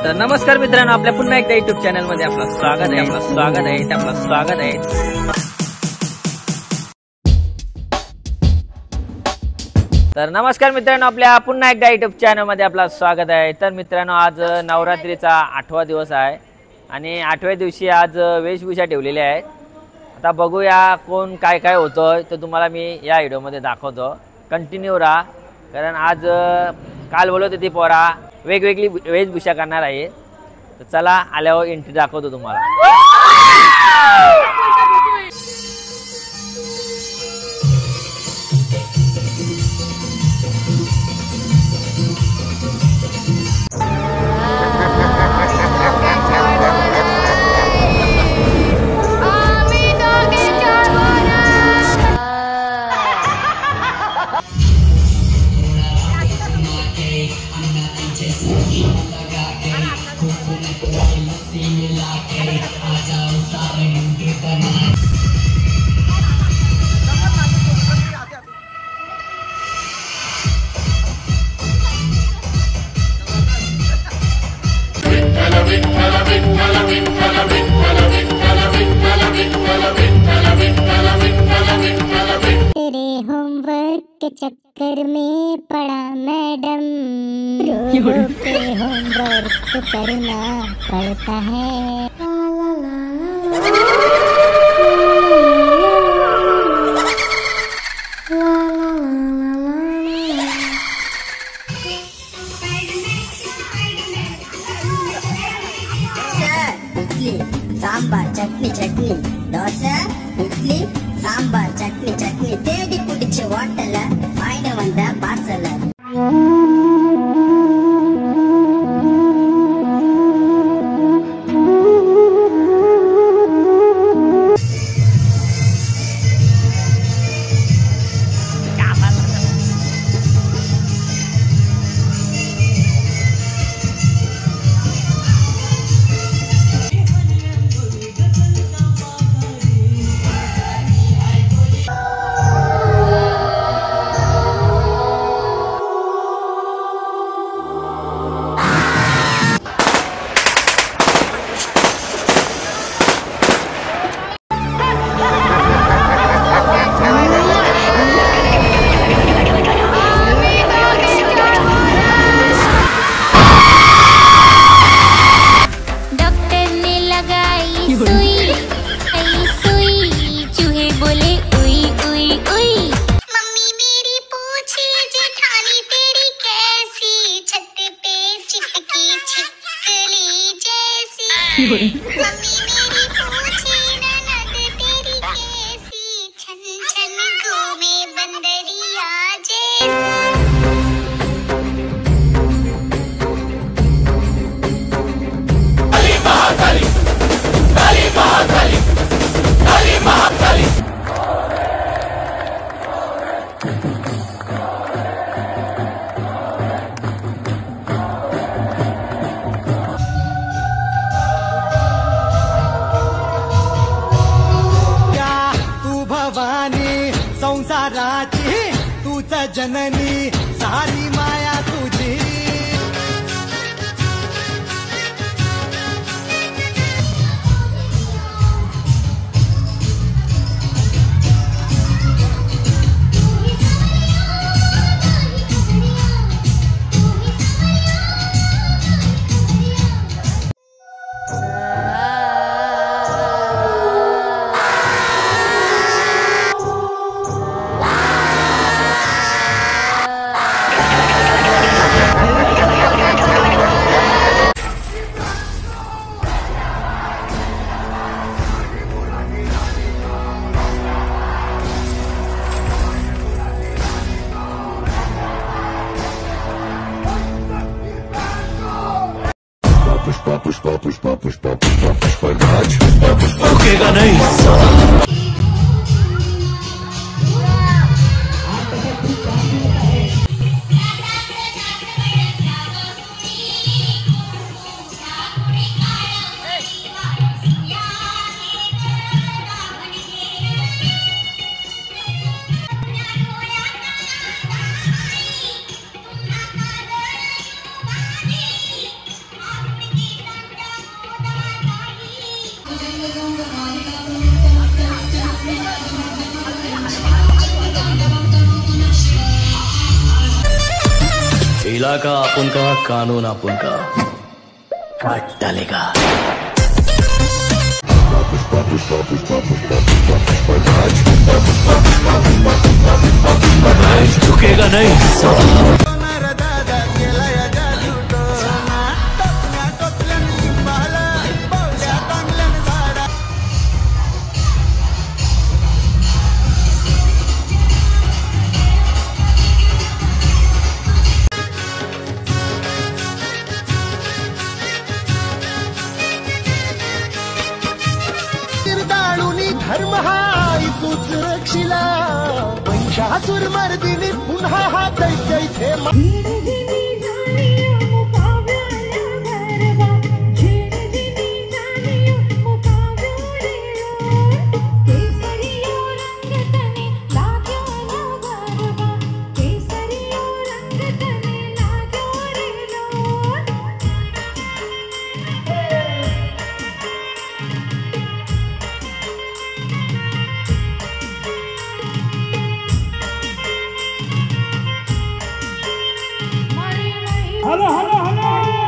तर नमस्कार मित्रांनो, आपल्या पुन्हा एकदा युट्यूब चॅनल मध्ये आपलं स्वागत आहे। तर नमस्कार मित्रांनो, आपल्या पुन्हा एकदा युट्यूब चॅनल मध्ये आपलं स्वागत आहे। तर मित्रांनो, आज नवरात्रीचा 8वा दिवस आहे आणि 8व्या दिवशी आज वेशभूषा ठेवलेली आहे। आता बघूया कोण काय काय होतं तर तुम्हाला मी या व्हिडिओमध्ये दाखवतो। कंटिन्यू राहा, कारण आज काल बोलत होती पोरा वेगवेगळी वेशभूषा करणार आहे। तर चला आल्यावर एंट्री दाखवतो तुम्हाला। तेरे होमवर्क के चक्कर में पड़ा मैडम, रो के होमवर्क करना पड़ता है। इडली सांबार चटनी चटनी, दोसा इडली सांबार चटनी चटनी, தேடி பிடிச்ச ஹோட்டல்ல வாங்கிட்டு வந்த பார்சல்। मम्मी मेरी पूछी ननद तेरी कैसी, छन छन घूमे बंदरिया संसाराची तूच जननी, सारी माया तुझी। पुष्पा पुष्पा पुष्पा पुष्पा पुष्पा पुष्पा राज रुकेगा नहीं। इलाका अपन का, कानून अपन का, काट डालेगा। झुकेगा नहीं साला। धर्म हा तूच रक्षिला पंचासुर मर्दिनी पुन्हा हा दैत्य hello hello hello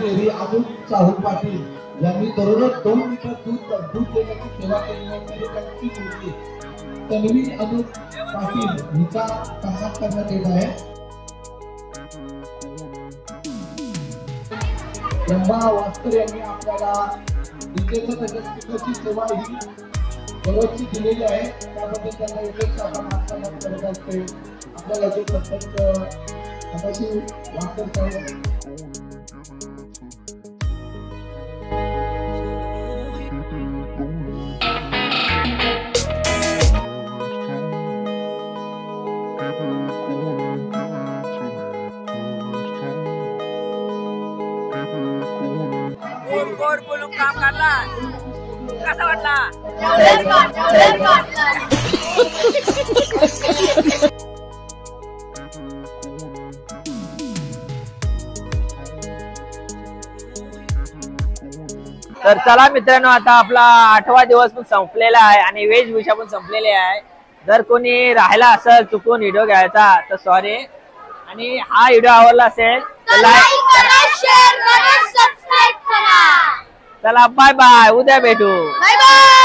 dairy Amol Sahu Patil यांनी दररोज 2 लिटर दूध देण्याची सेवा केली आहे. तरी त्यांची मुलगी तन्वी अमोल पाटील हिचा सन्मान करण्यात येत आहे. रंभा वास्कर यांनी आपल्याला सेवा ही दररोजची दिलेली आहे. त्याबद्दल त्यांना विशेष आपण आत्मसात करत असते. आपल्याला जे सरपंच सदाशिव वास्कर साहेब गोड बोलून काम करला कसा वाटला? तर चला मित्रांनो, आता आपला 8वा दिवस पण संपलेला आहे आणि वेशभूषा पण संपलेली आहे. जर कोणी राहिला असेल चुकून व्हिडिओ घ्यायचा तर सॉरी. आणि हा व्हिडिओ आवडला असेल तर लाईक करा, शेअर करा, सबस्क्राइब करा. चला बाय बाय, उद्या भेटू. Bye bye.